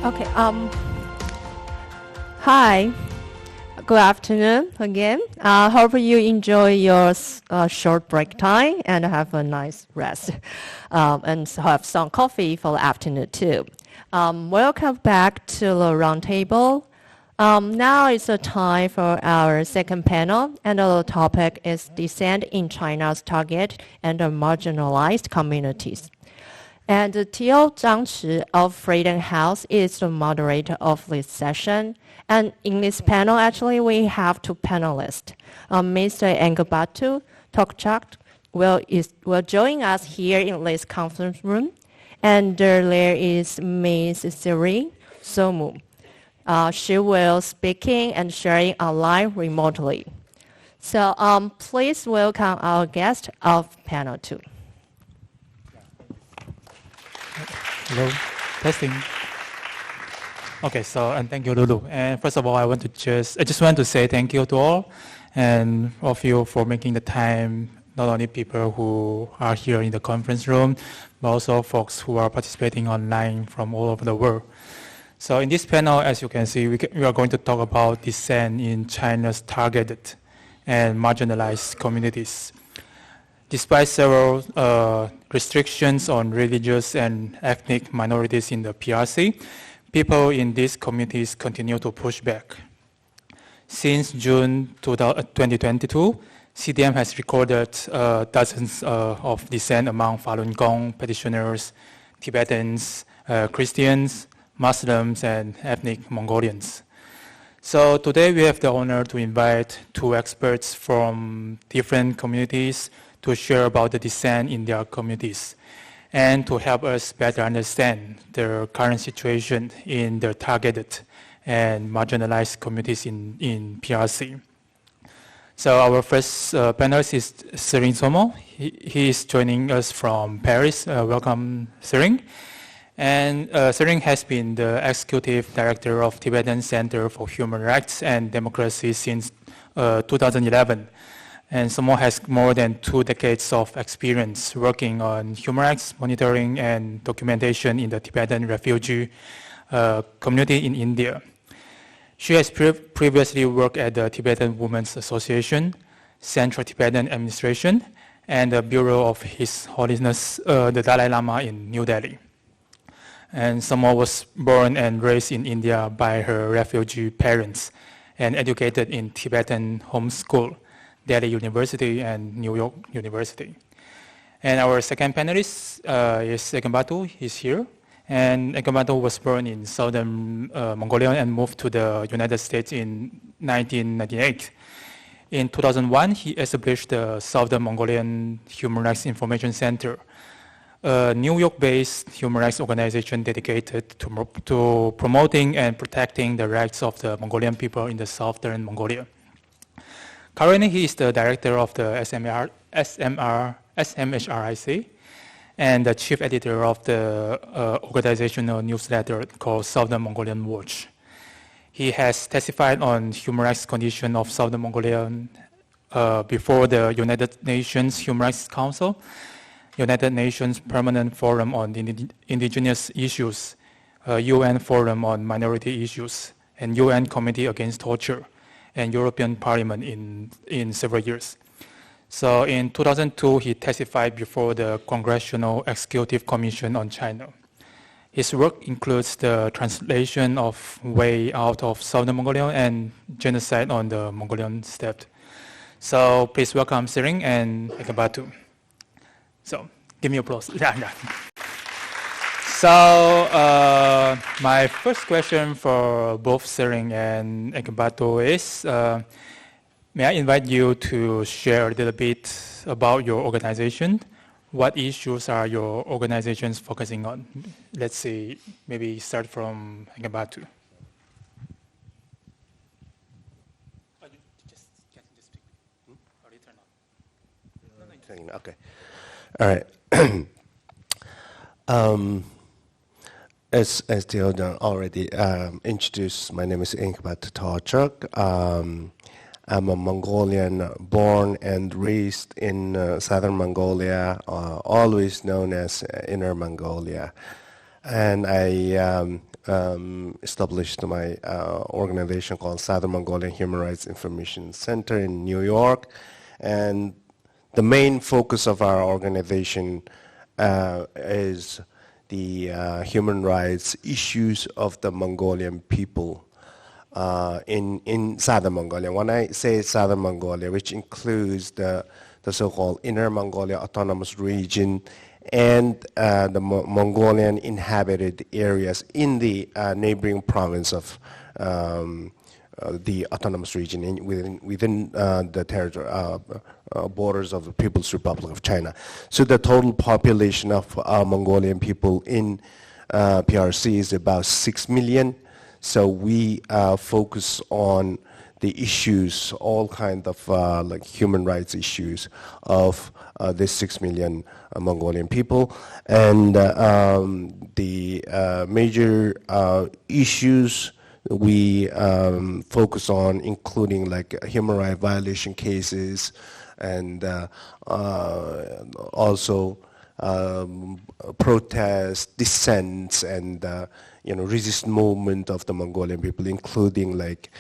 Okay. Hi. Good afternoon again. Hope you enjoy your short break time and have a nice rest, and have some coffee for the afternoon too. Welcome back to the Roundtable. Now it's the time for our second panel, and the topic is Dissent in China's target and marginalized communities. And Tio Zhang Chi of Freedom House is the moderator of this session. And in this panel, actually, we have two panelists. Mr. Engabatu Tokchak will join us here in this conference room. And there is Ms. Siri Somu. She will speaking and sharing online remotely. So please welcome our guest of panel 2. Hello, testing. Okay, and thank you, Lulu. And first of all, I just want to say thank you to all and all of you for making the time. Not only people who are here in the conference room, but also folks who are participating online from all over the world. So in this panel, as you can see, we are going to talk about dissent in China's targeted and marginalized communities. Despite several restrictions on religious and ethnic minorities in the PRC, people in these communities continue to push back. Since June 2022, CDM has recorded dozens of dissent among Falun Gong petitioners, Tibetans, Christians, Muslims, and ethnic Mongolians. So today we have the honor to invite two experts from different communities to share about the dissent in their communities and to help us better understand the current situation in the targeted and marginalized communities in PRC. So our first panelist is Sering Somo. He is joining us from Paris. Welcome, Sering. And Sering has been the executive director of Tibetan Center for Human Rights and Democracy since 2011. And Somo has more than 2 decades of experience working on human rights monitoring and documentation in the Tibetan refugee community in India. She has previously worked at the Tibetan Women's Association, Central Tibetan Administration, and the Bureau of His Holiness the Dalai Lama in New Delhi. And Somo was born and raised in India by her refugee parents and educated in Tibetan home school, Delhi University and New York University. And our second panelist is Egambatu. He's here. And Egambatu was born in southern Mongolia and moved to the United States in 1998. In 2001, he established the Southern Mongolian Human Rights Information Center, a New York-based human rights organization dedicated to promoting and protecting the rights of the Mongolian people in the southern Mongolia. Currently, he is the director of the SMHRIC and the chief editor of the organizational newsletter called Southern Mongolian Watch. He has testified on human rights condition of Southern Mongolia before the United Nations Human Rights Council, United Nations Permanent Forum on Indigenous Issues, UN Forum on Minority Issues, and UN Committee Against Torture, and European Parliament in several years. So in 2002, he testified before the Congressional Executive Commission on China. His work includes the translation of Way Out of Southern Mongolia and Genocide on the Mongolian Steppe. So please welcome Sering and Egambatu. So give me applause. So my first question for both Sering and Egambatu is, may I invite you to share a little bit about your organization? What issues are your organizations focusing on? Let's see, maybe start from Egambatu. Okay. All right. As Theodon already introduced, my name is Ingbat Tawchuk. I'm a Mongolian born and raised in southern Mongolia, always known as Inner Mongolia. And I established my organization called Southern Mongolian Human Rights Information Center in New York. And the main focus of our organization is the human rights issues of the Mongolian people in Southern Mongolia. When I say Southern Mongolia, which includes the so-called Inner Mongolia Autonomous Region and the Mongolian inhabited areas in the neighboring province of the autonomous region within the territory borders of the People's Republic of China. So the total population of Mongolian people in PRC is about 6 million. So we focus on the issues, all kind of like human rights issues of this 6 million Mongolian people. And the major issues we focus on, including like human rights violation cases, and also protests, dissents, and resist movement of the Mongolian people, including like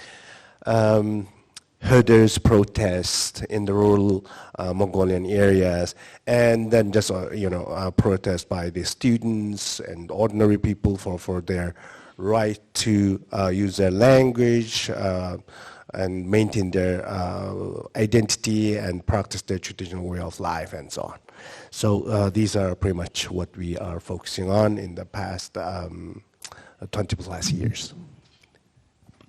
herders protest in the rural Mongolian areas, and then just protest by the students and ordinary people for their right to use their language and maintain their identity and practice their traditional way of life and so on. So these are pretty much what we are focusing on in the past 20 plus years.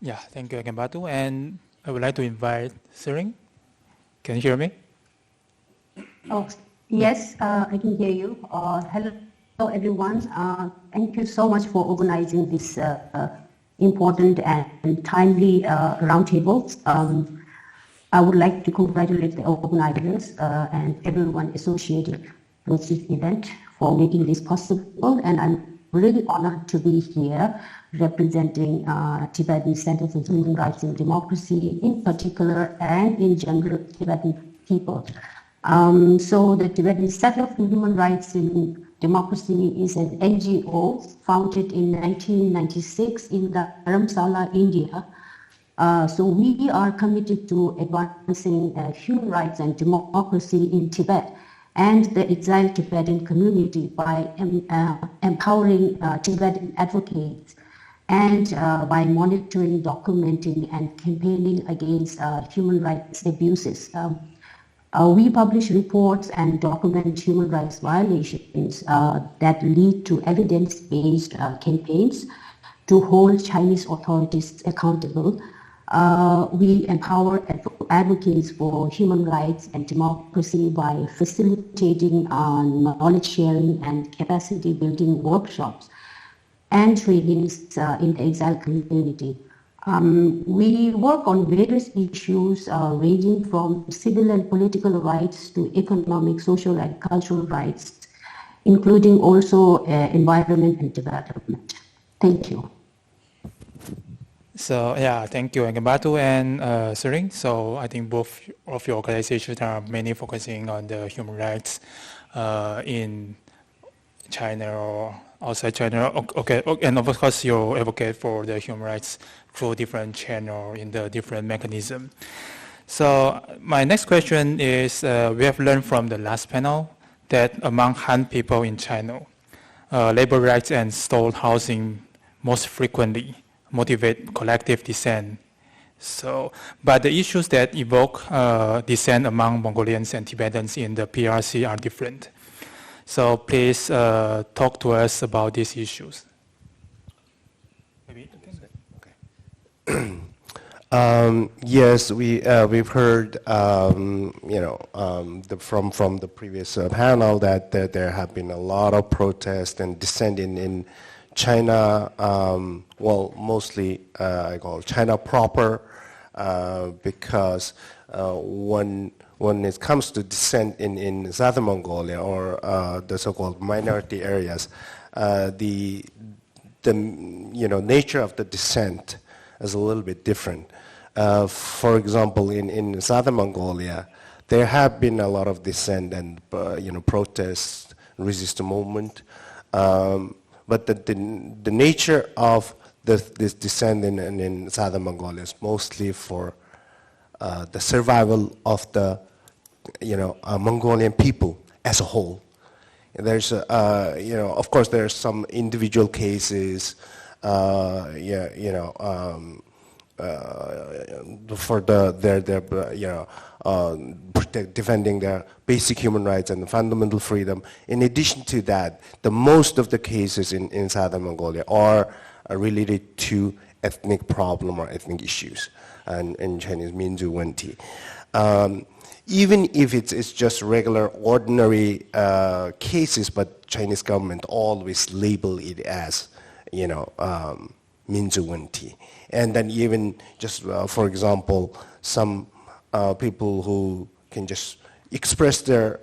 Yeah, thank you, Gembatu. And I would like to invite Sering. Can you hear me? Oh, yes, I can hear you. Hello, everyone. Thank you so much for organizing this important and timely roundtable. I would like to congratulate the organizers and everyone associated with this event for making this possible. And I'm really honored to be here representing Tibetan Center for Human Rights and Democracy in particular, and in general Tibetan people. So the Tibetan Center for Human Rights and Democracy is an NGO founded in 1996 in Dharamsala, India. So we are committed to advancing human rights and democracy in Tibet and the exiled Tibetan community by empowering Tibetan advocates and by monitoring, documenting, and campaigning against human rights abuses. We publish reports and document human rights violations that lead to evidence-based campaigns to hold Chinese authorities accountable. We empower advocates for human rights and democracy by facilitating knowledge sharing and capacity building workshops and trainings in the exile community. We work on various issues ranging from civil and political rights to economic, social, and cultural rights, including also environment and development. Thank you. So yeah, thank you, Gembatu and Sering. So I think both of your organizations are mainly focusing on the human rights in China or outside China. Okay, and of course you advocate for the human rights through different channels in the different mechanism. So my next question is, we have learned from the last panel that among Han people in China, labor rights and stalled housing most frequently motivate collective dissent. So, but the issues that evoke dissent among Mongolians and Tibetans in the PRC are different. So please talk to us about these issues. Maybe. Okay. Yes, we've heard from the previous panel that there have been a lot of protests and dissent in China. Well, mostly I call China proper, because when it comes to dissent in Southern Mongolia or the so-called minority areas, the nature of the dissent is a little bit different. For example, in Southern Mongolia, there have been a lot of dissent and protests, resistance movement. but the nature of this descent in southern Mongolia is mostly for the survival of the Mongolian people as a whole. There's of course there are some individual cases for defending their basic human rights and fundamental freedom. In addition to that, the most of the cases in southern Mongolia are related to ethnic problem or ethnic issues, and in Chinese, minzu wenti. Even if it's just regular, ordinary cases, but Chinese government always label it as, minzu wenti. And then even just, for example, some people who can just express their,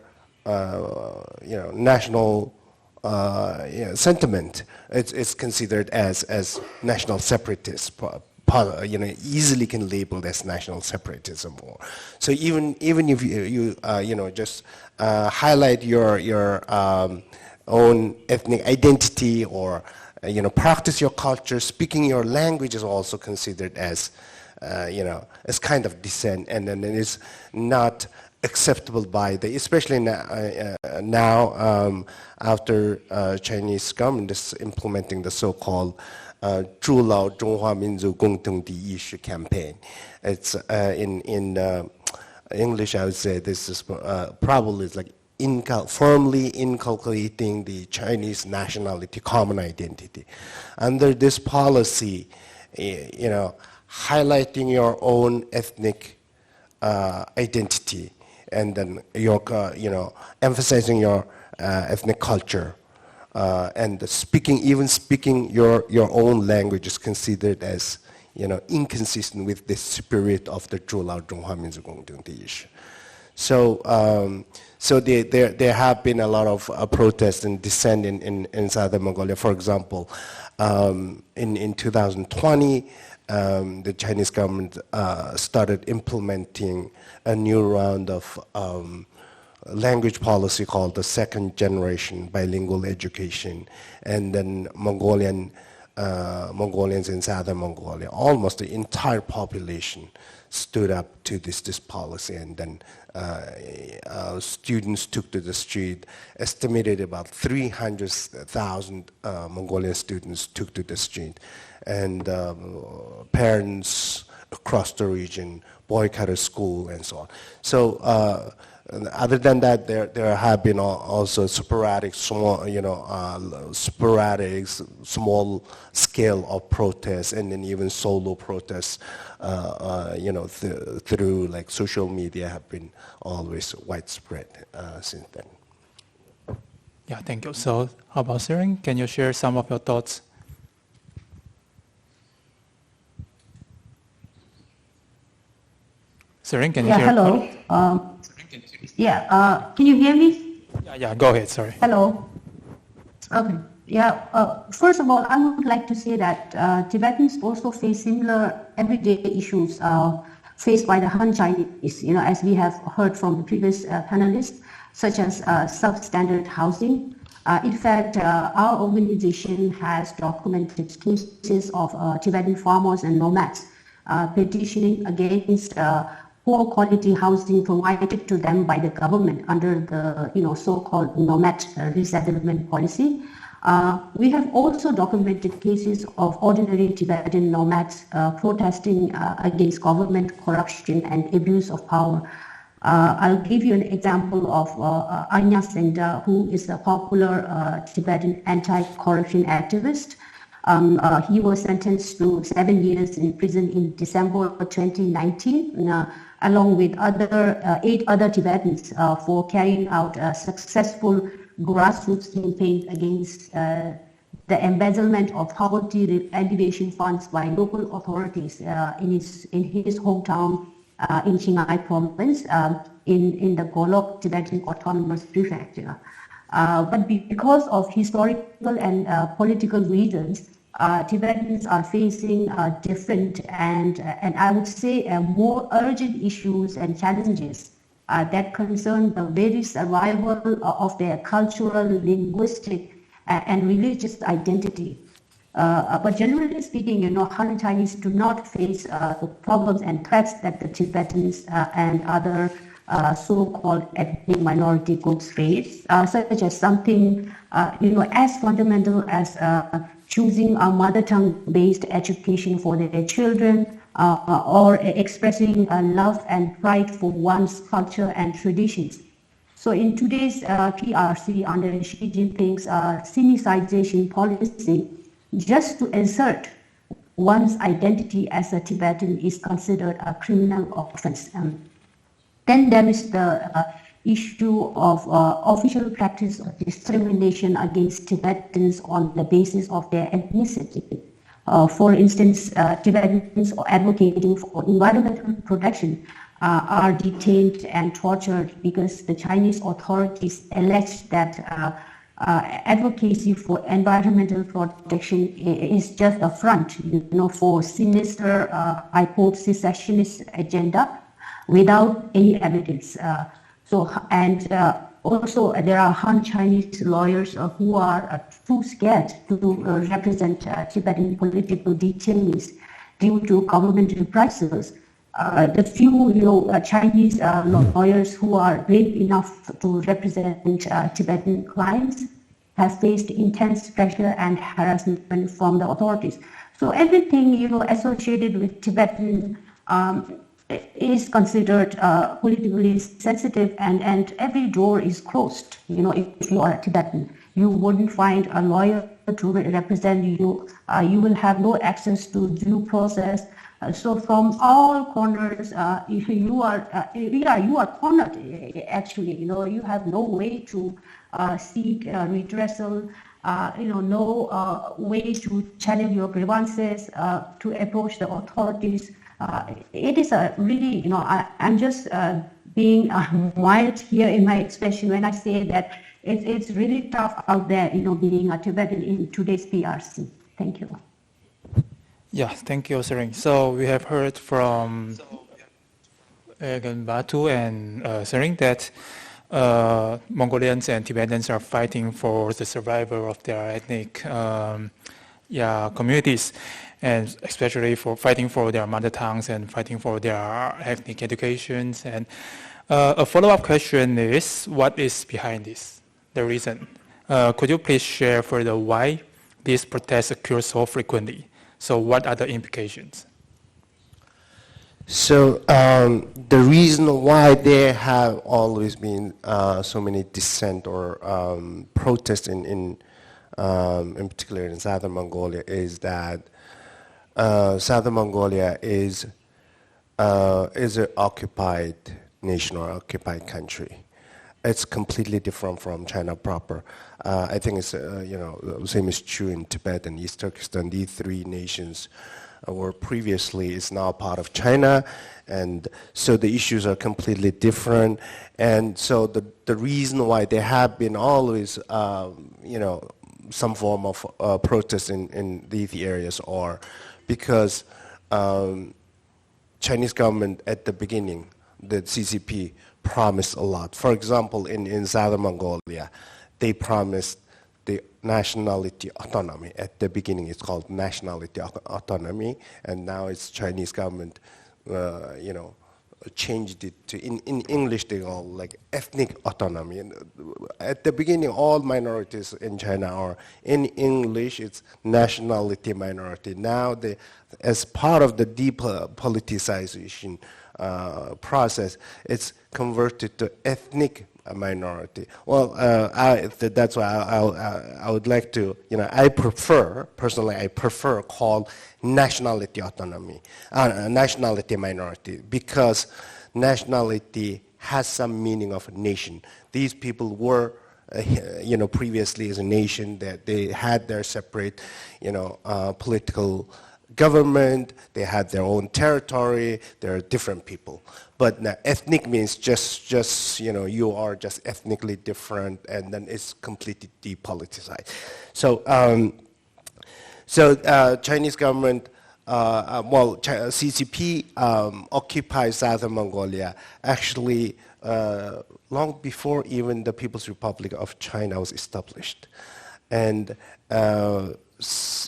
national sentiment, it's considered as national separatist. Easily can label as national separatism. So even if you just highlight your own ethnic identity, or practice your culture, speaking your language is also considered as as kind of dissent, and then it is not acceptable by especially now after Chinese government is implementing the so-called 筑牢中华民族共同体意识 campaign. It's in English, I would say this is probably like firmly inculcating the Chinese nationality, common identity. Under this policy, highlighting your own ethnic identity, and then your emphasizing your ethnic culture. And speaking your own language is considered as inconsistent with the spirit of the 筑牢中华民族共同体意识. So there have been a lot of protests and dissent in southern Mongolia. For example, in 2020, the Chinese government started implementing a new round of language policy called the second generation bilingual education, and then Mongolians in southern Mongolia, almost the entire population stood up to this policy, and then students took to the street. Estimated about 300,000 Mongolian students took to the street, and parents across the region boycotted school and so on. So other than that, there have been also sporadic, small scale of protests, and then even solo protests, through like social media have been always widespread since then. Yeah, thank you. So how about Sering? Can you share some of your thoughts? Sering, can you share? Hello. Can you hear me? Yeah, go ahead, sorry. Hello. Okay. First of all, I would like to say that Tibetans also face similar everyday issues faced by the Han Chinese, as we have heard from the previous panelists, such as substandard housing. In fact, our organization has documented cases of Tibetan farmers and nomads petitioning against poor quality housing provided to them by the government under the so-called nomad resettlement policy. We have also documented cases of ordinary Tibetan nomads protesting against government corruption and abuse of power. I'll give you an example of Anya Senda, who is a popular Tibetan anti-corruption activist. He was sentenced to 7 years in prison in December 2019, along with 8 other Tibetans for carrying out a successful grassroots campaign against the embezzlement of poverty alleviation funds by local authorities in his hometown in Qinghai province, in the Golok Tibetan Autonomous Prefecture. But because of historical and political reasons, Tibetans are facing different and I would say more urgent issues and challenges that concern the very survival of their cultural, linguistic, and religious identity. But generally speaking, Han Chinese do not face the problems and threats that the Tibetans and other so-called ethnic minority groups face, such as something as fundamental as choosing a mother tongue-based education for their children, or expressing love and pride for one's culture and traditions. So in today's PRC under Xi Jinping's Sinicization policy, just to assert one's identity as a Tibetan is considered a criminal offense. Then there is the issue of official practice of discrimination against Tibetans on the basis of their ethnicity. For instance, Tibetans advocating for environmental protection are detained and tortured because the Chinese authorities allege that advocacy for environmental protection is just a front, for sinister, I quote, secessionist agenda without any evidence. Also there are Han Chinese lawyers who are too scared to represent Tibetan political detainees due to government reprisals. The few Chinese lawyers who are brave enough to represent Tibetan clients have faced intense pressure and harassment from the authorities. So everything associated with Tibetan is considered politically sensitive, and every door is closed. If you are a Tibetan, you wouldn't find a lawyer to represent you. You will have no access to due process. So from all corners, you are cornered. Actually, you have no way to seek redressal. No way to challenge your grievances, to approach the authorities. It is a really, I'm just being mild here in my expression when I say that it's really tough out there, being a Tibetan in today's PRC. Thank you. Yeah, thank you, Sering. So we have heard from Batu and Sering that Mongolians and Tibetans are fighting for the survival of their ethnic communities, and especially for fighting for their mother tongues and fighting for their ethnic educations. And a follow-up question is, what is behind this, the reason? Could you please share further why these protests occur so frequently? So what are the implications? So the reason why there have always been so many dissent or protests in particular in Southern Mongolia is that Southern Mongolia is an occupied nation or occupied country. It's completely different from China proper. I think it's the same is true in Tibet and East Turkestan. These three nations were previously is now part of China, and so the issues are completely different. And so the reason why there have been always some form of protest in these areas are because Chinese government at the beginning, the CCP, promised a lot. For example, in Southern Mongolia, they promised the nationality autonomy. At the beginning, it's called nationality autonomy, and now it's Chinese government, changed it to, in English, they call like ethnic autonomy. And at the beginning, all minorities in China are, in English, it's nationality minority. Now, as part of the depoliticization process, it's converted to ethnic minority. Well, that's why I would like to, I prefer call nationality autonomy, nationality minority, because nationality has some meaning of a nation. These people were, previously as a nation, that they had their separate, political government, they had their own territory, they're different people. But now, ethnic means just you are just ethnically different, and then it's completely depoliticized. So, Chinese government, CCP occupied Southern Mongolia actually long before even the People's Republic of China was established. And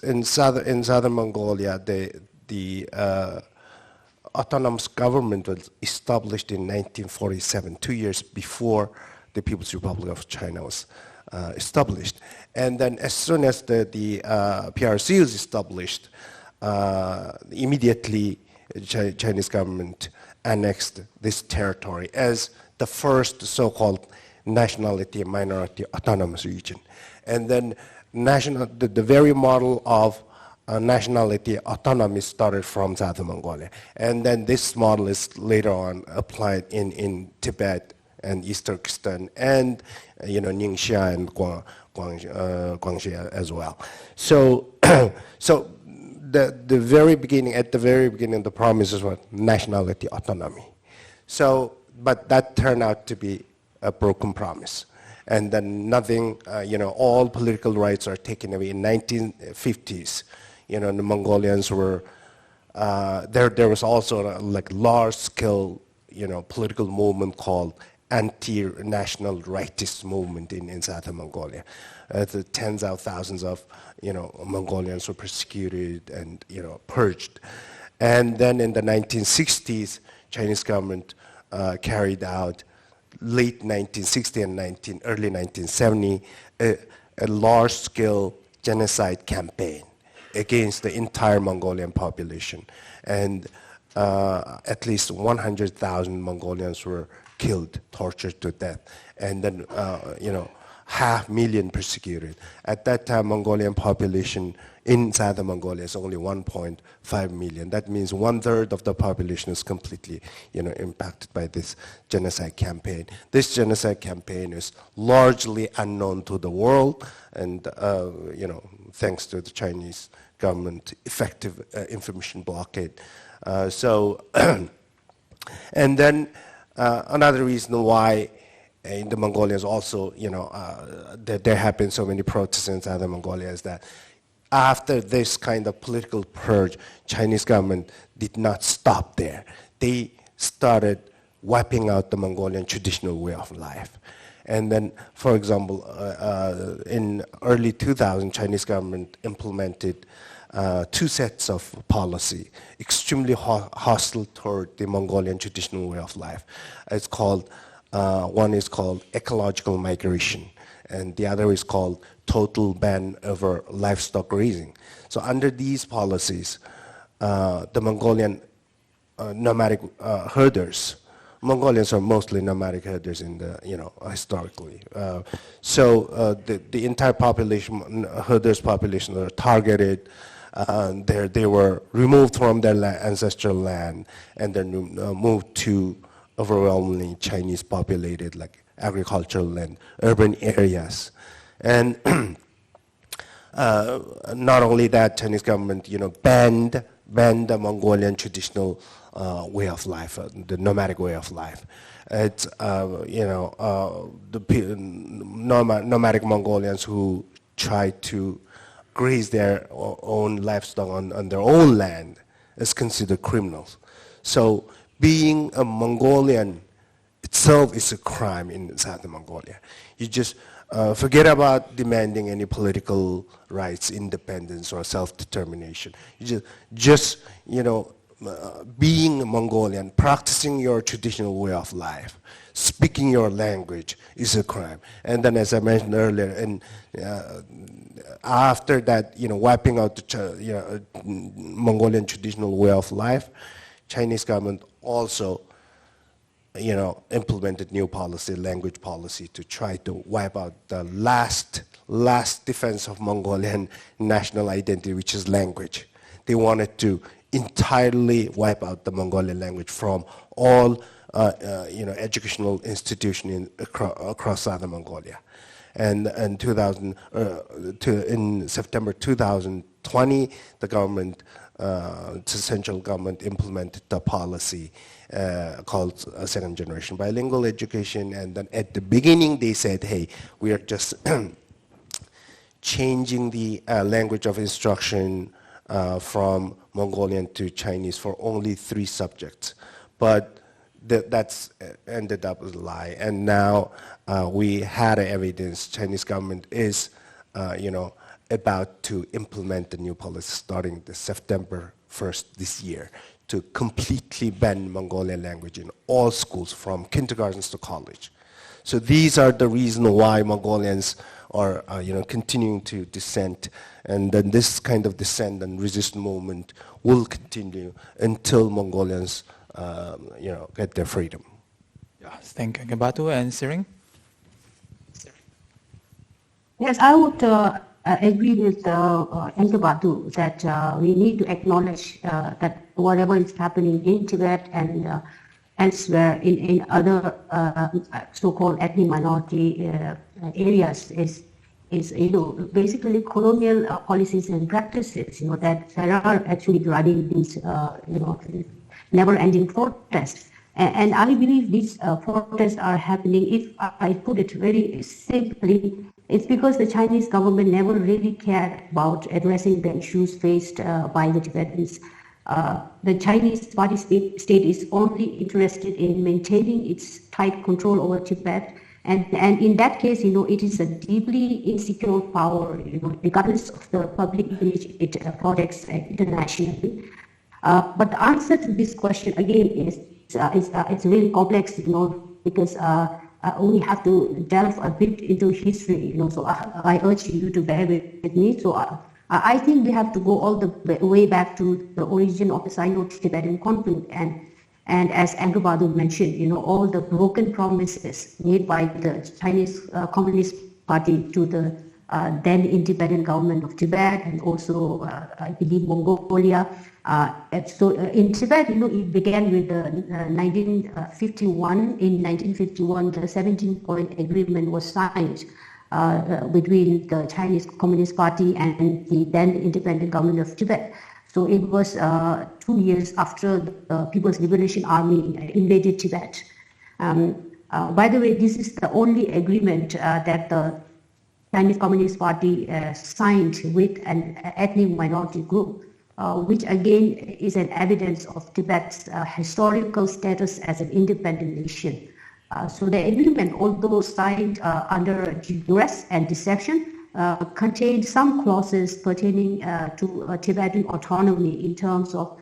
in southern Mongolia, the autonomous government was established in 1947, 2 years before the People's Republic of China was established. And then as soon as the PRC was established, immediately the Chinese government annexed this territory as the first so-called nationality and minority autonomous region. And then the very model of nationality autonomy started from Southern Mongolia. And then this model is later on applied in Tibet and East Turkestan and Ningxia and Guangxi as well. So, so at the very beginning, the promises were nationality autonomy. So, but that turned out to be a broken promise. And then nothing, all political rights are taken away. In 1950s, the Mongolians were, there was also a large-scale, political movement called anti-national rightist movement in southern Mongolia. The tens of thousands of, Mongolians were persecuted and, purged. And then in the 1960s, Chinese government carried out late 1960 and early 1970 a large-scale genocide campaign against the entire Mongolian population. And at least 100,000 Mongolians were killed, tortured to death, and then 500,000 persecuted. At that time, Mongolian population in southern Mongolia is only 1.5 million. That means 1/3 of the population is completely, impacted by this genocide campaign. This genocide campaign is largely unknown to the world, and thanks to the Chinese government effective information blockade. And then another reason why in the Mongolians also, there have been so many protests in southern Mongolia is that after this kind of political purge, Chinese government did not stop there. They started wiping out the Mongolian traditional way of life. And then, for example, in early 2000, Chinese government implemented 2 sets of policy, extremely hostile toward the Mongolian traditional way of life. It's called, one is called ecological migration, and the other is called total ban over livestock raising. So under these policies, the Mongolian nomadic herders, Mongolians are mostly nomadic herders in the, historically. So the entire population, herders population are targeted. They were removed from their ancestral land and then moved to overwhelmingly Chinese populated, like agricultural land, urban areas. And not only that, Chinese government, banned the Mongolian traditional way of life, the nomadic way of life. It's, the nomadic Mongolians who try to graze their own livestock on their own land is considered criminals. So being a Mongolian itself is a crime in southern Mongolia. You just forget about demanding any political rights, independence, or self-determination. You just being a Mongolian, practicing your traditional way of life, speaking your language is a crime. And then, as I mentioned earlier, and after that, wiping out the Mongolian traditional way of life, Chinese government also, implemented new policy, language policy, to try to wipe out the last defense of Mongolian national identity, which is language. They wanted to entirely wipe out the Mongolian language from all, educational institutions across southern Mongolia. And in September 2020, the government, the central government implemented the policy called second generation bilingual education. And then at the beginning, they said, hey, we are just changing the language of instruction from Mongolian to Chinese for only 3 subjects. But that's ended up as a lie. And now we had evidence Chinese government is about to implement the new policy starting the September 1st this year to completely ban Mongolian language in all schools from kindergartens to college. So these are the reasons why Mongolians are continuing to dissent, and then this kind of dissent and resist movement will continue until Mongolians get their freedom. Yes, thank you, Batu. And Siring? Yes, I would agree with Batu that we need to acknowledge that whatever is happening in Tibet and elsewhere in other so-called ethnic minority areas is basically colonial policies and practices that are actually driving these never-ending protests. And I believe these protests are happening, if I put it very simply, it's because the Chinese government never really cared about addressing the issues faced by the Tibetans. The Chinese party state is only interested in maintaining its tight control over Tibet. And in that case, it is a deeply insecure power, regardless of the public image it projects internationally. But the answer to this question, again, is it's really complex, because we have to delve a bit into history, so I urge you to bear with me. So I think we have to go all the way back to the origin of the Sino-Tibetan conflict, and as Badu mentioned, all the broken promises made by the Chinese Communist Party to the then independent government of Tibet, and also I believe Mongolia. So in Tibet, it began with 1951. In 1951, the 17-point agreement was signed between the Chinese Communist Party and the then independent government of Tibet. So it was 2 years after the People's Liberation Army invaded Tibet. By the way, this is the only agreement that the Chinese Communist Party signed with an ethnic minority group, which again is an evidence of Tibet's historical status as an independent nation. So the agreement, although signed under duress and deception, contained some clauses pertaining to Tibetan autonomy in terms of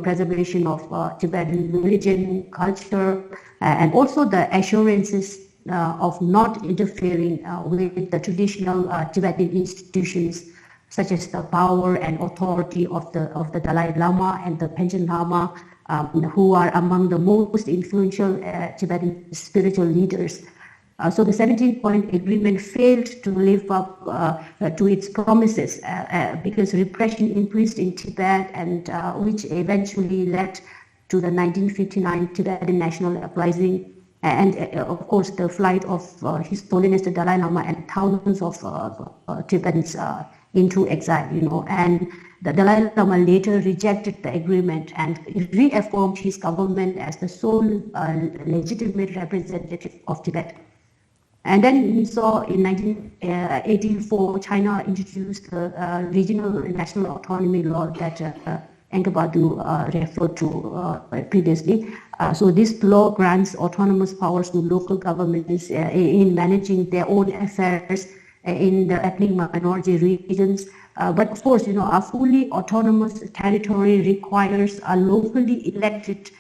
preservation of Tibetan religion, culture, and also the assurances of not interfering with the traditional Tibetan institutions, such as the power and authority of the Dalai Lama and the Panchen Lama, who are among the most influential Tibetan spiritual leaders. So the 17-point agreement failed to live up to its promises because repression increased in Tibet, and which eventually led to the 1959 Tibetan National Uprising, and of course the flight of His Holiness the Dalai Lama and thousands of Tibetans into exile. And the Dalai Lama later rejected the agreement and reaffirmed his government as the sole legitimate representative of Tibet. And then we saw in 1984, China introduced the Regional National Autonomy Law that Badu referred to previously. So this law grants autonomous powers to local governments in managing their own affairs in the ethnic minority regions. But of course, a fully autonomous territory requires a locally elected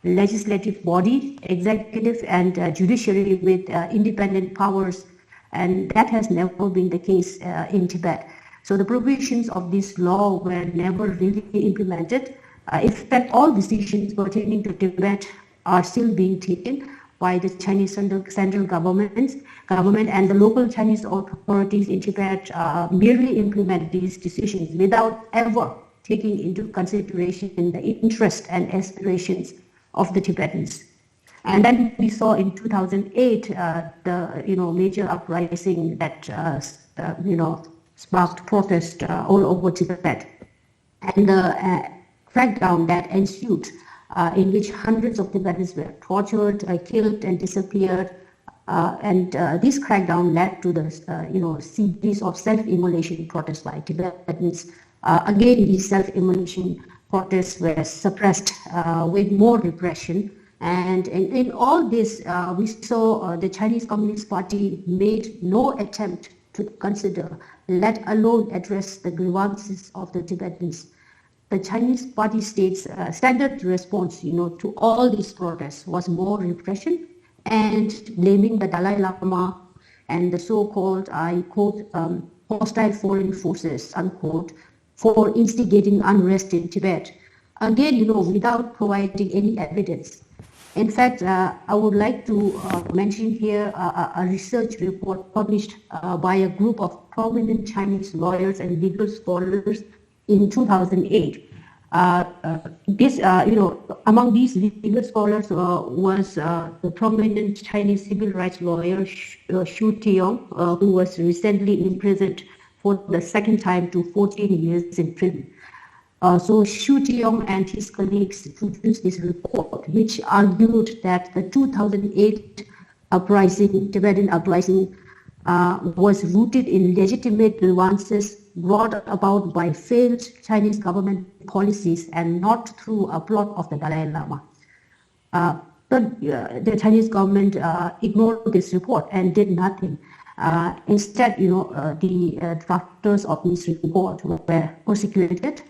legislative body, executive and judiciary with independent powers, and that has never been the case in Tibet. So the provisions of this law were never really implemented. In fact, all decisions pertaining to Tibet are still being taken by the Chinese central government, and the local Chinese authorities in Tibet merely implement these decisions without ever taking into consideration the interest and aspirations of the Tibetans. And then we saw in 2008 the major uprising that sparked protest all over Tibet, and the crackdown that ensued, in which hundreds of Tibetans were tortured, killed, and disappeared. And this crackdown led to the series of self-immolation protests by Tibetans. Again, these self-immolation protests were suppressed with more repression. And in all this, we saw the Chinese Communist Party made no attempt to consider, let alone address the grievances of the Tibetans. The Chinese party-state's standard response, to all these protests was more repression and blaming the Dalai Lama and the so-called, I quote, hostile foreign forces, unquote, for instigating unrest in Tibet. Again, without providing any evidence. In fact, I would like to mention here a research report published by a group of prominent Chinese lawyers and legal scholars in 2008. Among these legal scholars was the prominent Chinese civil rights lawyer Xu Tiong, who was recently imprisoned for the second time to 14 years in prison. So Xu Tiong and his colleagues produced this report, which argued that the 2008 Tibetan uprising, was rooted in legitimate grievances brought about by failed Chinese government policies and not through a plot of the Dalai Lama. But the Chinese government ignored this report and did nothing. Instead, the drafters of this report were persecuted,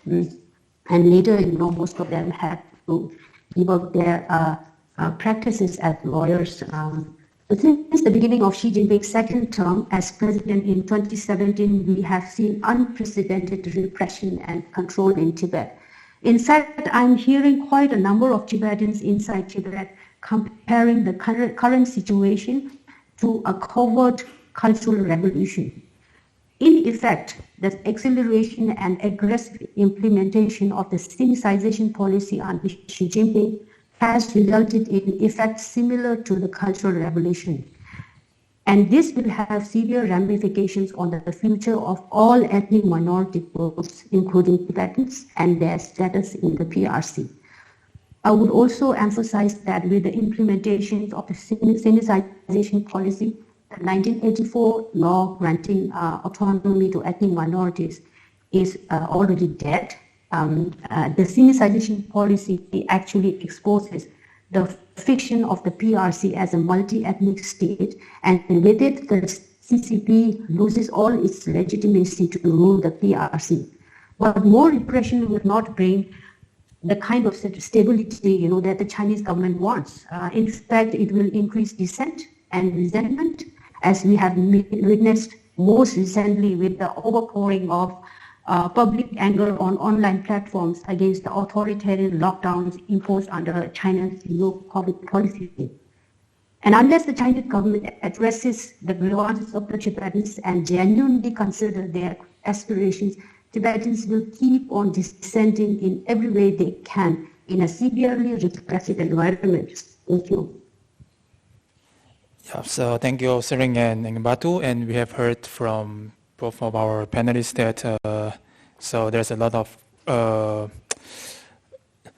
and later, most of them had to give up their practices as lawyers. Since the beginning of Xi Jinping's second term as president in 2017, we have seen unprecedented repression and control in Tibet. In fact, I'm hearing quite a number of Tibetans inside Tibet comparing the current situation to a covert cultural revolution. In effect, the acceleration and aggressive implementation of the sinicization policy under Xi Jinping has resulted in effects similar to the Cultural Revolution. And this will have severe ramifications on the future of all ethnic minority groups, including Tibetans and their status in the PRC. I would also emphasize that with the implementation of the sinicization policy, the 1984 law granting autonomy to ethnic minorities is already dead. The sinicization policy actually exposes the fiction of the PRC as a multi-ethnic state, and with it, the CCP loses all its legitimacy to rule the PRC. But more repression will not bring the kind of stability, that the Chinese government wants. In fact, it will increase dissent and resentment, as we have witnessed most recently with the overpouring of public anger on online platforms against the authoritarian lockdowns imposed under China's zero-COVID policy. And unless the Chinese government addresses the grievances of the Tibetans and genuinely consider their aspirations, Tibetans will keep on dissenting in every way they can in a severely repressive environment. Thank you. Yeah, so thank you, Sering and Batu, and we have heard from both of our panelists that so there's a lot of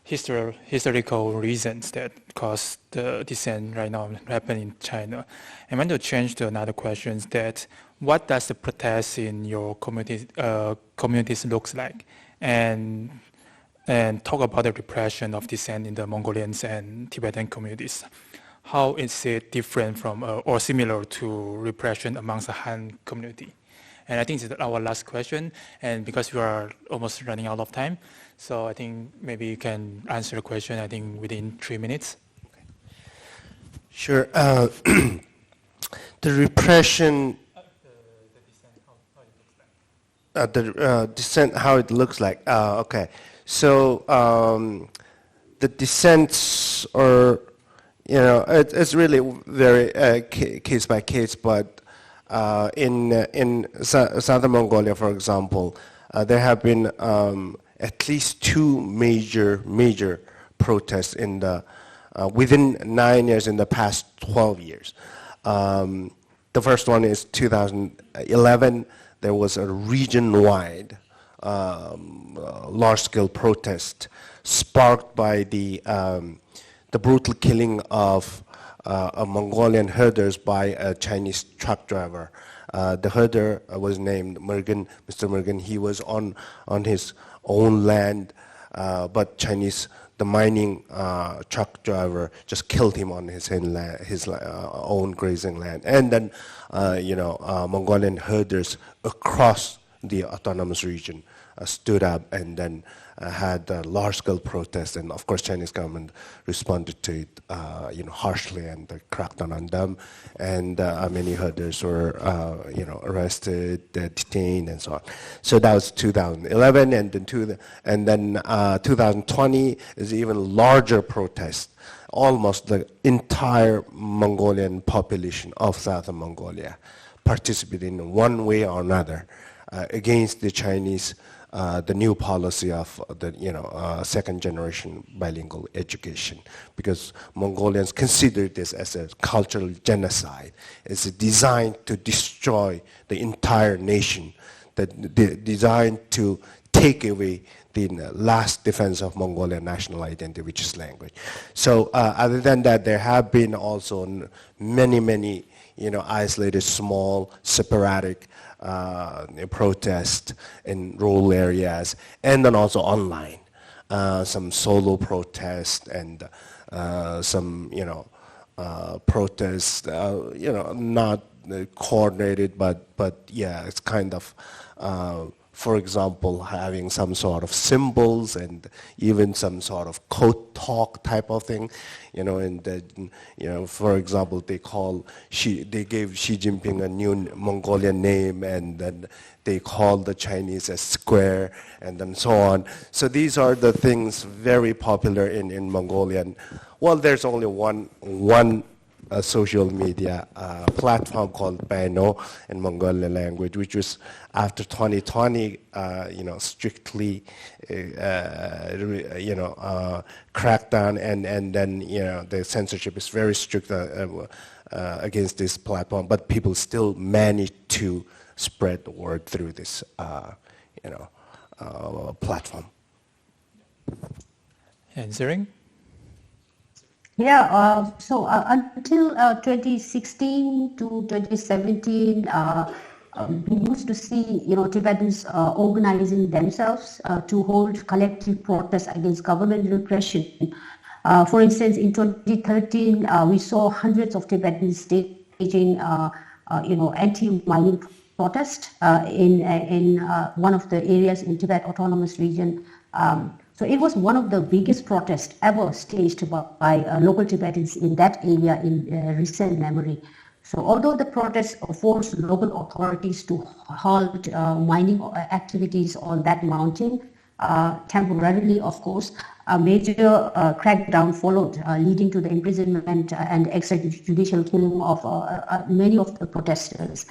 historical reasons that cause the dissent right now happen in China. I want to change to another question: that what does the protest in your communities looks like, and talk about the repression of dissent in the Mongolians and Tibetan communities. How is it different from or similar to repression amongst the Han community? And I think this is our last question, and because we are almost running out of time, so I think maybe you can answer the question, I think, within 3 minutes. Okay. Sure. The repression, the dissent, how it looks like. Okay. So the dissents are, it's really very case by case, but in southern Mongolia, for example, there have been at least two major protests in the within 9 years, in the past 12 years. The first one is 2011. There was a region-wide large-scale protest sparked by the brutal killing of Mongolian herders by a Chinese truck driver. The herder was named Mergen, Mr. Mergen. He was on his own land, but Chinese the mining truck driver just killed him on his own grazing land. And then, Mongolian herders across the autonomous region stood up and then had large-scale protests, and of course Chinese government responded to it harshly and cracked down on them, and many herders were arrested, detained, and so on. So that was 2011, and then 2020 is even larger protest. Almost the entire Mongolian population of Southern Mongolia participated in one way or another against the Chinese, the new policy of the second generation bilingual education, because Mongolians consider this as a cultural genocide. It's designed to destroy the entire nation, designed to take away the last defense of Mongolian national identity, which is language. So other than that, there have been also many isolated, small, sporadic protest in rural areas, and then also online, some solo protest and some protests, not coordinated, but yeah, it's kind of, for example, having some sort of symbols and even some sort of code talk type of thing, for example, they gave Xi Jinping a new Mongolian name, and then they called the Chinese a square, and then so on. So these are the things very popular in Mongolian. Well, there's only one social media platform called Bano in Mongolian language, which was after 2020, strictly, cracked down, and then the censorship is very strict against this platform, but people still manage to spread the word through this, platform. Answering? Yeah, so until 2016 to 2017, we used to see, Tibetans organizing themselves to hold collective protests against government repression. For instance, in 2013, we saw hundreds of Tibetans staging, anti-mining protest in one of the areas in Tibet Autonomous Region. So it was one of the biggest protests ever staged by local Tibetans in that area in recent memory. So although the protests forced local authorities to halt mining activities on that mountain, temporarily, of course, a major crackdown followed, leading to the imprisonment and extrajudicial killing of many of the protesters.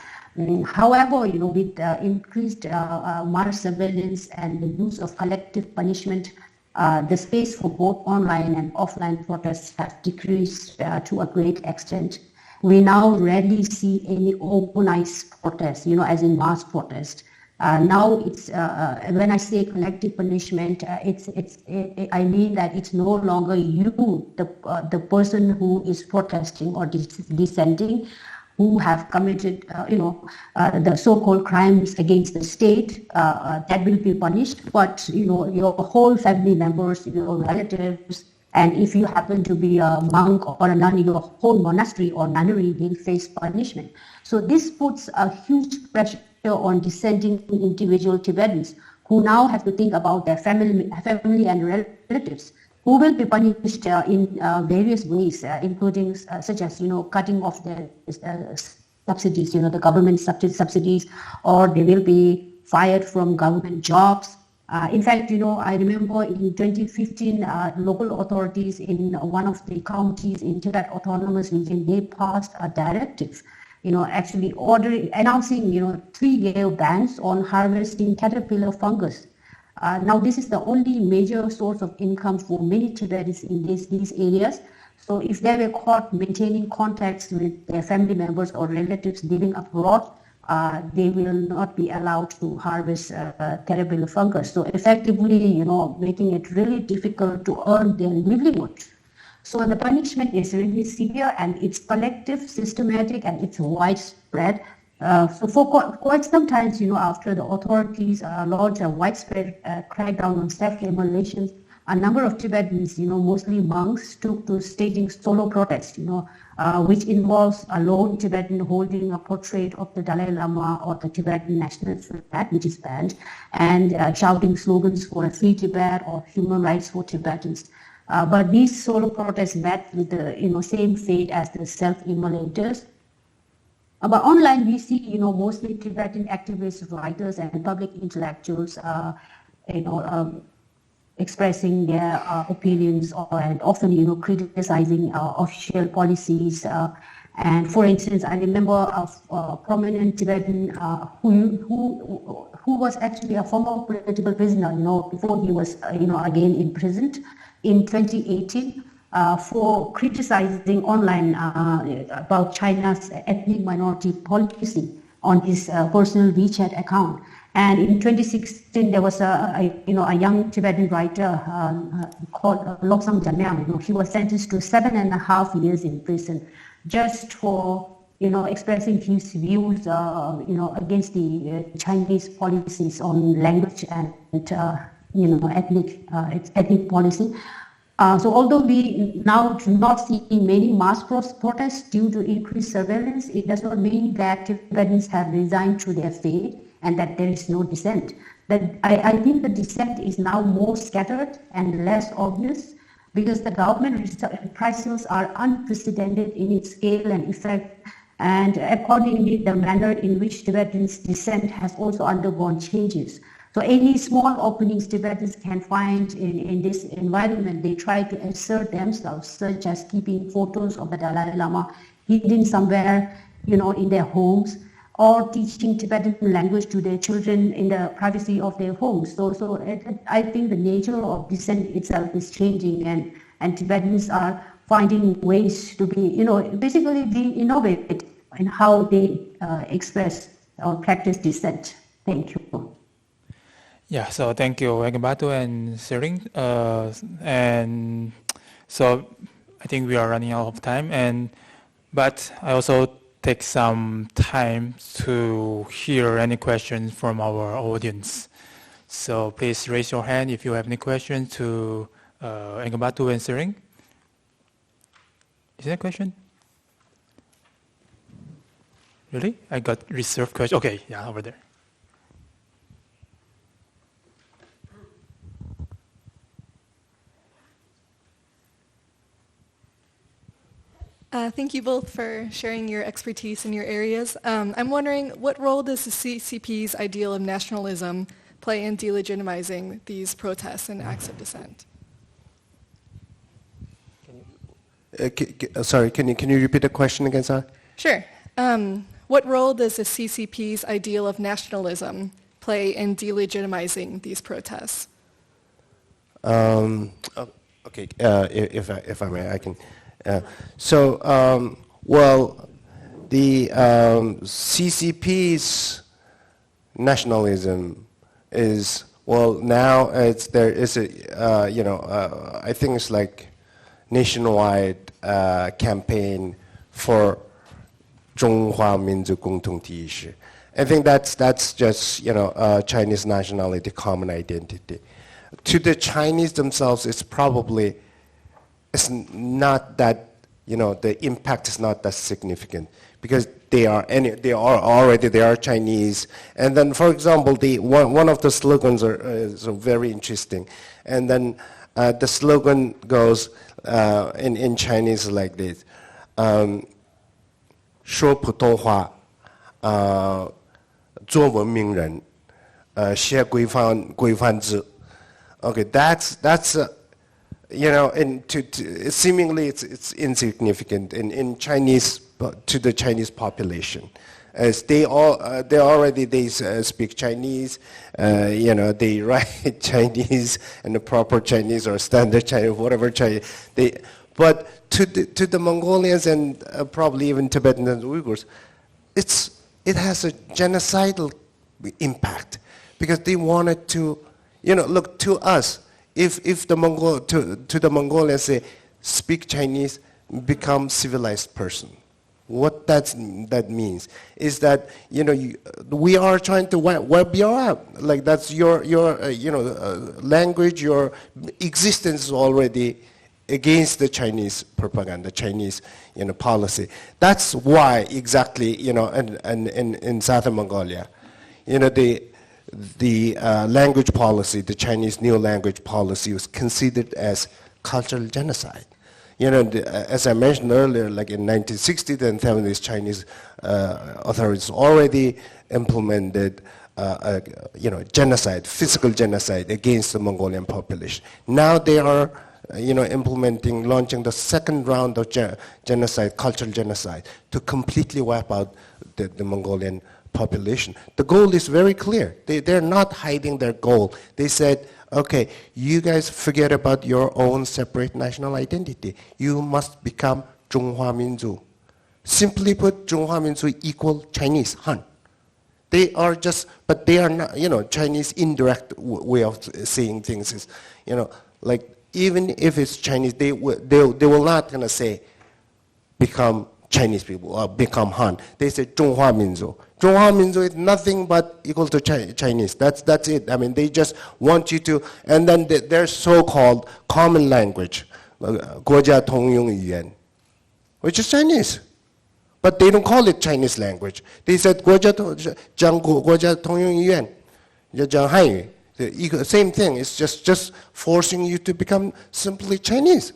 However, with increased mass surveillance and the use of collective punishment, the space for both online and offline protests have decreased to a great extent. We now rarely see any organized protests, as in mass protest. Now it's when I say collective punishment, I mean that it's no longer you, the person who is protesting or dissenting, who have committed, the so-called crimes against the state that will be punished, but your whole family members, your relatives, and if you happen to be a monk or a nun, your whole monastery or nunnery will face punishment. So this puts a huge pressure on dissenting individual Tibetans who now have to think about their family and relatives, who will be punished in various ways, including such as cutting off their subsidies, the government subsidies, or they will be fired from government jobs. In fact, I remember in 2015, local authorities in one of the counties in Tibet Autonomous Region, they passed a directive, actually announcing 3-year bans on harvesting caterpillar fungus. Now, this is the only major source of income for many Tibetans in these areas. So if they were caught maintaining contacts with their family members or relatives living abroad, they will not be allowed to harvest caterpillar fungus. So effectively, making it really difficult to earn their livelihood. So the punishment is really severe, and it's collective, systematic, and it's widespread. So for quite some time, after the authorities launched a widespread crackdown on self-immolations, a number of Tibetans, mostly monks, took to staging solo protests, which involves a lone Tibetan holding a portrait of the Dalai Lama or the Tibetan national flag, which is banned, and shouting slogans for a free Tibet or human rights for Tibetans. But these solo protests met with the same fate as the self-immolators. But online we see mostly Tibetan activists, writers, and public intellectuals expressing their opinions and often criticizing official policies. And for instance, I remember a prominent Tibetan who was actually a former political prisoner, before he was again imprisoned in 2018 for criticizing online about China's ethnic minority policy on his personal WeChat account. And in 2016, there was a young Tibetan writer called Lobsang Jamyang. He was sentenced to 7.5 years in prison just for expressing his views against the Chinese policies on language and ethnic policy. So although we now do not see many mass protests due to increased surveillance, it does not mean that Tibetans have resigned to their fate and that there is no dissent. But I think the dissent is now more scattered and less obvious because the government reprisals are unprecedented in its scale and effect, and accordingly the manner in which Tibetans dissent has also undergone changes. So any small openings Tibetans can find in this environment, they try to assert themselves, such as keeping photos of the Dalai Lama hidden somewhere, in their homes, or teaching Tibetan language to their children in the privacy of their homes. So I think the nature of dissent itself is changing, and Tibetans are finding ways to be, basically be innovative in how they express or practice dissent. Thank you. Yeah, so thank you, Egambatu and Sering. And so I think we are running out of time, but I also take some time to hear any questions from our audience. So please raise your hand if you have any questions to Egambatu and Sering. Is there a question? Really? I got reserved question. Okay, yeah, over there. Thank you both for sharing your expertise in your areas. I'm wondering, what role does the CCP's ideal of nationalism play in delegitimizing these protests and acts of dissent? Sorry, can you repeat the question again, sir? Sure. What role does the CCP's ideal of nationalism play in delegitimizing these protests? Okay, if I may, I can. The CCP's nationalism is, now there is I think it's like nationwide campaign for 中华民族共同体意识. I think that's just Chinese nationality, common identity. To the Chinese themselves, it's not that the impact is not that significant because they are Chinese. And then, for example, one of the slogans is very interesting. And then the slogan goes in Chinese like this: 说普通话，做文明人，学规范制. Okay, that's seemingly it's insignificant in Chinese to the Chinese population, as they already speak Chinese, they write Chinese and the proper Chinese or standard Chinese, whatever Chinese but to the Mongolians and probably even Tibetans and Uyghurs, it has a genocidal impact because they wanted to, look to us. If the Mongolians say speak Chinese, become civilized person, What that means is that, you know, we are trying to wipe you out. Like that's your language, your existence is already against the Chinese propaganda, Chinese, you know, policy. That's why exactly, you know, and in Southern Mongolia, you know, the language policy, the Chinese new language policy was considered as cultural genocide. You know, as I mentioned earlier, like in 1960s and 70s, Chinese authorities already implemented, you know, genocide, physical genocide against the Mongolian population. Now they are, you know, launching the second round of genocide, cultural genocide, to completely wipe out the Mongolian population. The goal is very clear. They're not hiding their goal. They said, okay, you guys forget about your own separate national identity. You must become Zhonghua Minzu. Simply put, Zhonghua Minzu equal Chinese, Han. They are just, but they are not, you know, Chinese indirect way of seeing things is, you know, like even if it's Chinese, they will not gonna say become Chinese people or become Han. They say Zhonghua Minzu. Zhonghua Minzu is nothing but equal to Chinese. That's it. I mean, they just want you to, and then their so-called common language, 国家通用语言, which is Chinese. But they don't call it Chinese language. They said 国家通用语言, 讲汉语. The same thing. It's just forcing you to become simply Chinese.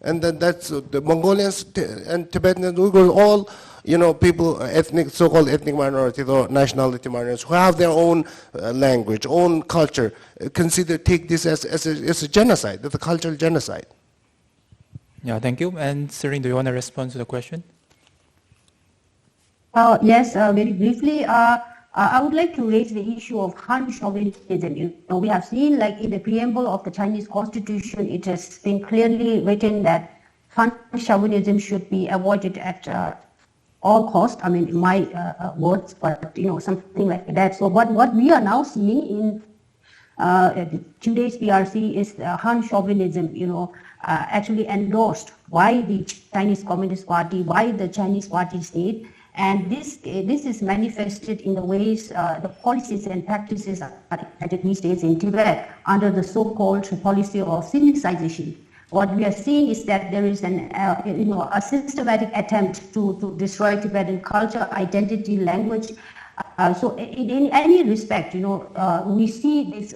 And then that's the Mongolians and Tibetans and Uyghurs, all, you know, people, ethnic, so-called ethnic minorities or nationality minorities who have their own language, own culture, take this as a genocide, as a cultural genocide. Yeah, thank you. And Serene, do you want to respond to the question? Yes, very briefly. I would like to raise the issue of Han chauvinism. You know, we have seen, like in the preamble of the Chinese Constitution, it has been clearly written that Han chauvinism should be avoided at all costs. I mean, in my words, but you know, something like that. So, what we are now seeing in today's PRC is Han chauvinism. You know, actually endorsed by the Chinese Communist Party, by the Chinese Party state. And this is manifested in the ways the policies and practices are these days in Tibet under the so-called policy of Sinicization. What we are seeing is that there is a systematic attempt to destroy Tibetan culture, identity, language. So in any respect, you know, we see this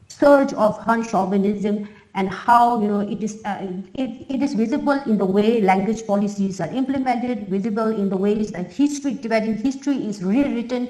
surge of Han chauvinism, and how, you know, it is visible in the way language policies are implemented, visible in the ways that Tibetan history is rewritten.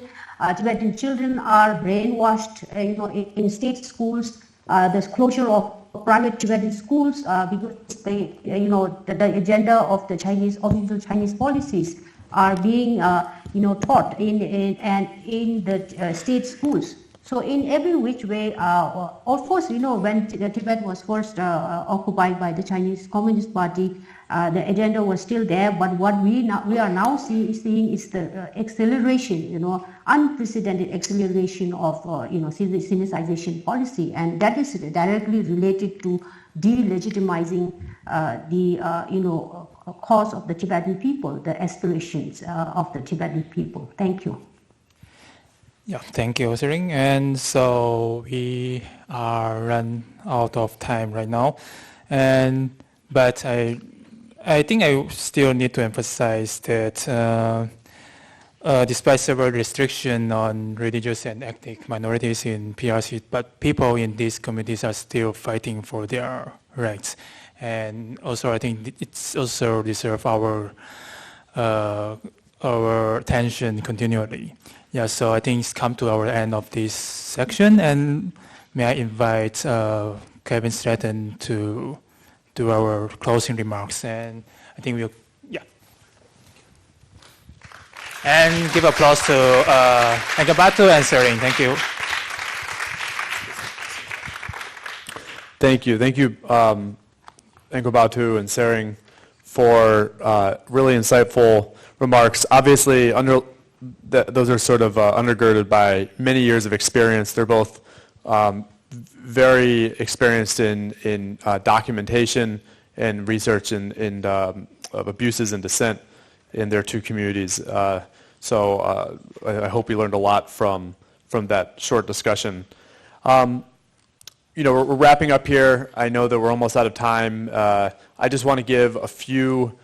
Tibetan children are brainwashed, you know, in state schools. There's closure of private Tibetan schools because the agenda of the official Chinese policies are being taught in the state schools. So in every which way, of course, you know, when Tibet was first occupied by the Chinese Communist Party, the agenda was still there. But what we are now seeing is the acceleration, you know, unprecedented acceleration of Sinicization policy, and that is directly related to delegitimizing the cause of the Tibetan people, the aspirations of the Tibetan people. Thank you. Yeah, thank you, Serene. And so we are run out of time right now, but I think I still need to emphasize that despite several restrictions on religious and ethnic minorities in PRC, but people in these communities are still fighting for their rights, and also I think it's also deserve our attention continually. Yeah, so I think it's come to our end of this section, and may I invite Kevin Stratton to do our closing remarks, and I think we'll, yeah. And give applause to Engabatu and Serene. Thank you. Thank you, Engabatu and Serene, for really insightful remarks. Obviously, those are sort of undergirded by many years of experience. They're both very experienced in documentation and research of abuses and dissent. in their two communities. So I hope we learned a lot from that short discussion. We're wrapping up here. I know that we're almost out of time. I just want to give a few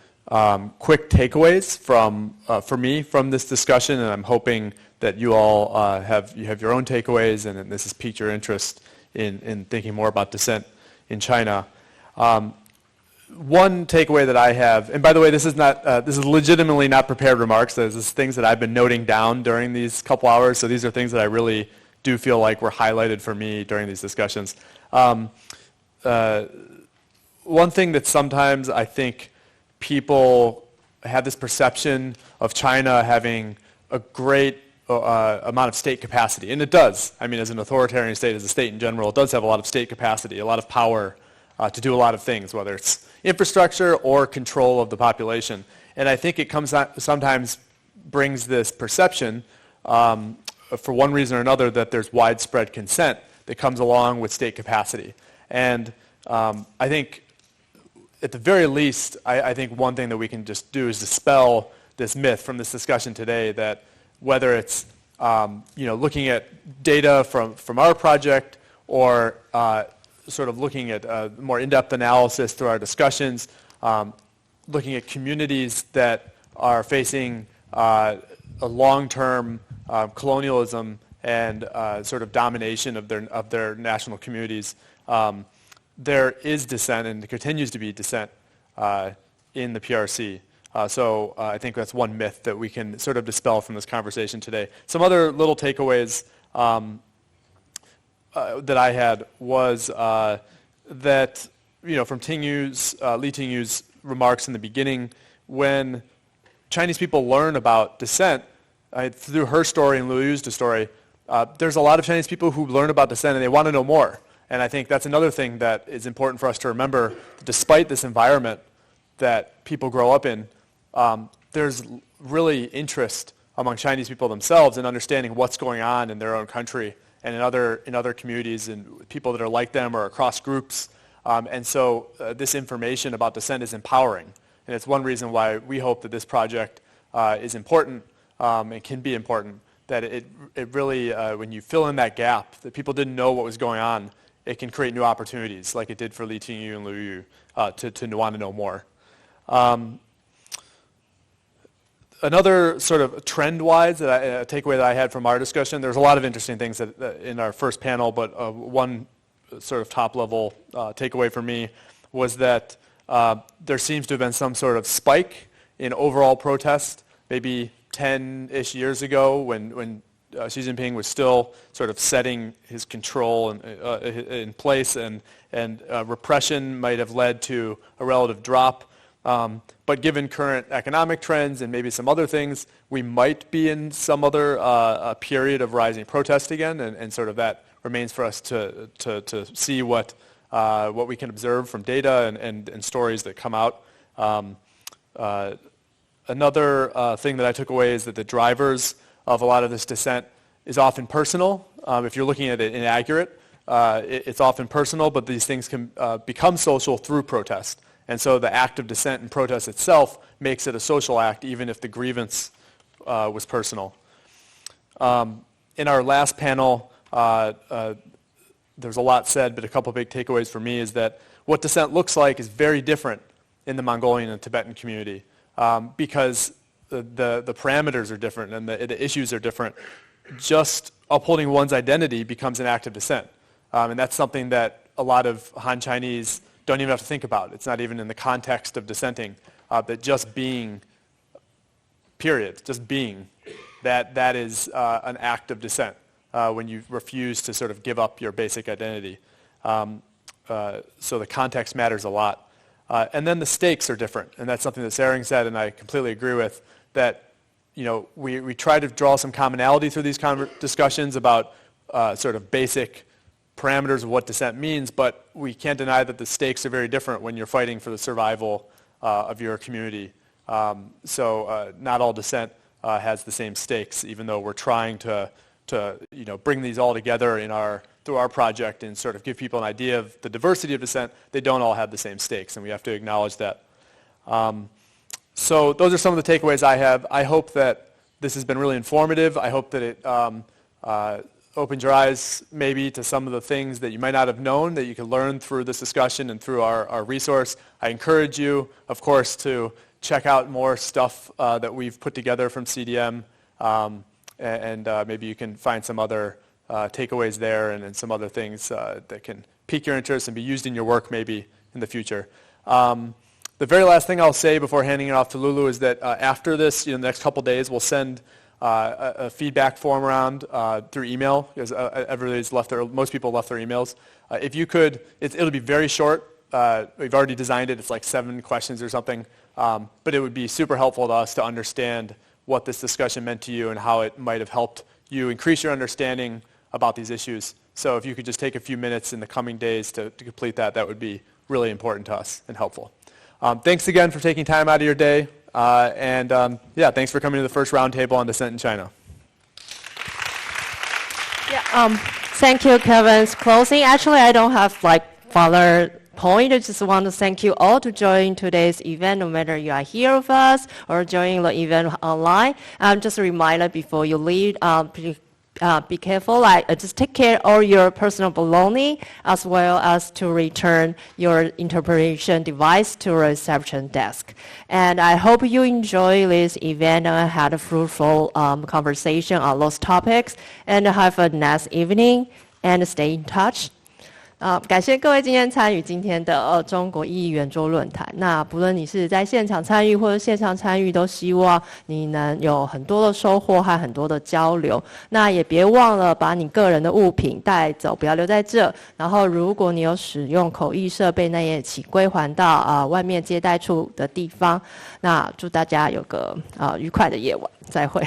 quick takeaways for me from this discussion, and I'm hoping that you all have your own takeaways, and this has piqued your interest in thinking more about dissent in China. One takeaway that I have, and by the way, this is legitimately not prepared remarks. This is things that I've been noting down during these couple hours. So these are things that I really do feel like were highlighted for me during these discussions. One thing that sometimes I think people have this perception of China having a great amount of state capacity, and it does. I mean, as an authoritarian state, as a state in general, it does have a lot of state capacity, a lot of power to do a lot of things, whether it's infrastructure or control of the population. And I think it sometimes brings this perception, for one reason or another, that there's widespread consent that comes along with state capacity. And I think, at the very least, I think one thing that we can just do is dispel this myth from this discussion today that whether it's looking at data from our project or sort of looking at more in-depth analysis through our discussions, looking at communities that are facing a long-term colonialism and sort of domination of their national communities. There is dissent and continues to be dissent in the PRC. So I think that's one myth that we can sort of dispel from this conversation today. Some other little takeaways that I had was that, from Li Tingyu's remarks in the beginning, when Chinese people learn about dissent, through her story and Liu Yu's story, there's a lot of Chinese people who learn about dissent and they want to know more. And I think that's another thing that is important for us to remember. Despite this environment that people grow up in, there's really interest among Chinese people themselves in understanding what's going on in their own country and in other communities and people that are like them or across groups. And so this information about dissent is empowering. And it's one reason why we hope that this project is important and can be important, that it really, when you fill in that gap, that people didn't know what was going on, it can create new opportunities like it did for Li Tingyu and Liu Yu to want to know more. Another sort of trend-wise takeaway that I had from our discussion, there's a lot of interesting things in our first panel, but one sort of top-level takeaway for me was that there seems to have been some sort of spike in overall protest, maybe 10-ish years ago when Xi Jinping was still sort of setting his control in place, and repression might have led to a relative drop. But given current economic trends and maybe some other things, we might be in some other period of rising protest again, and sort of that remains for us to see what we can observe from data and stories that come out. Another thing that I took away is that the drivers of a lot of this dissent is often personal. If you're looking at it inaccurate, it's often personal, but these things can become social through protest. And so the act of dissent and protest itself makes it a social act, even if the grievance was personal. In our last panel, there's a lot said, but a couple big takeaways for me is that what dissent looks like is very different in the Mongolian and Tibetan community because the parameters are different and the issues are different. Just upholding one's identity becomes an act of dissent. And that's something that a lot of Han Chinese don't even have to think about. It's not even in the context of dissenting. That just being, period, just being, that is an act of dissent when you refuse to sort of give up your basic identity. So the context matters a lot. And then the stakes are different, and that's something that Sering said, and I completely agree with, that we try to draw some commonality through these discussions about sort of basic parameters of what dissent means, but we can't deny that the stakes are very different when you're fighting for the survival of your community. So not all dissent has the same stakes, even though we're trying to bring these all together through our project and sort of give people an idea of the diversity of dissent. They don't all have the same stakes, and we have to acknowledge that. So those are some of the takeaways I have. I hope that this has been really informative. I hope that it opened your eyes maybe to some of the things that you might not have known that you can learn through this discussion and through our resource. I encourage you, of course, to check out more stuff that we've put together from CDM, and maybe you can find some other takeaways there and some other things that can pique your interest and be used in your work maybe in the future. The very last thing I'll say before handing it off to Lulu is that after this, the next couple days, we'll send a feedback form around through email, because most people left their emails. If you could, it'll be very short. We've already designed it. It's like 7 questions or something. But it would be super helpful to us to understand what this discussion meant to you and how it might have helped you increase your understanding about these issues. So if you could just take a few minutes in the coming days to complete that, that would be really important to us and helpful. Thanks again for taking time out of your day. Thanks for coming to the first roundtable on dissent in China. Yeah, thank you, Kevin's closing. Actually, I don't have further point. I just want to thank you all to join today's event, no matter you are here with us or joining the event online. Just a reminder before you leave, be careful, just take care of all your personal belongings as well as to return your interpretation device to a reception desk. And I hope you enjoy this event and had a fruitful conversation on those topics, and have a nice evening and stay in touch. 感谢各位今天参与今天的中国意义圆桌论坛。那不论你是在现场参与或者线上参与，都希望你能有很多的收获和很多的交流。那也别忘了把你个人的物品带走，不要留在这。然后如果你有使用口译设备，那也请归还到外面接待处的地方。那祝大家有个愉快的夜晚，再会。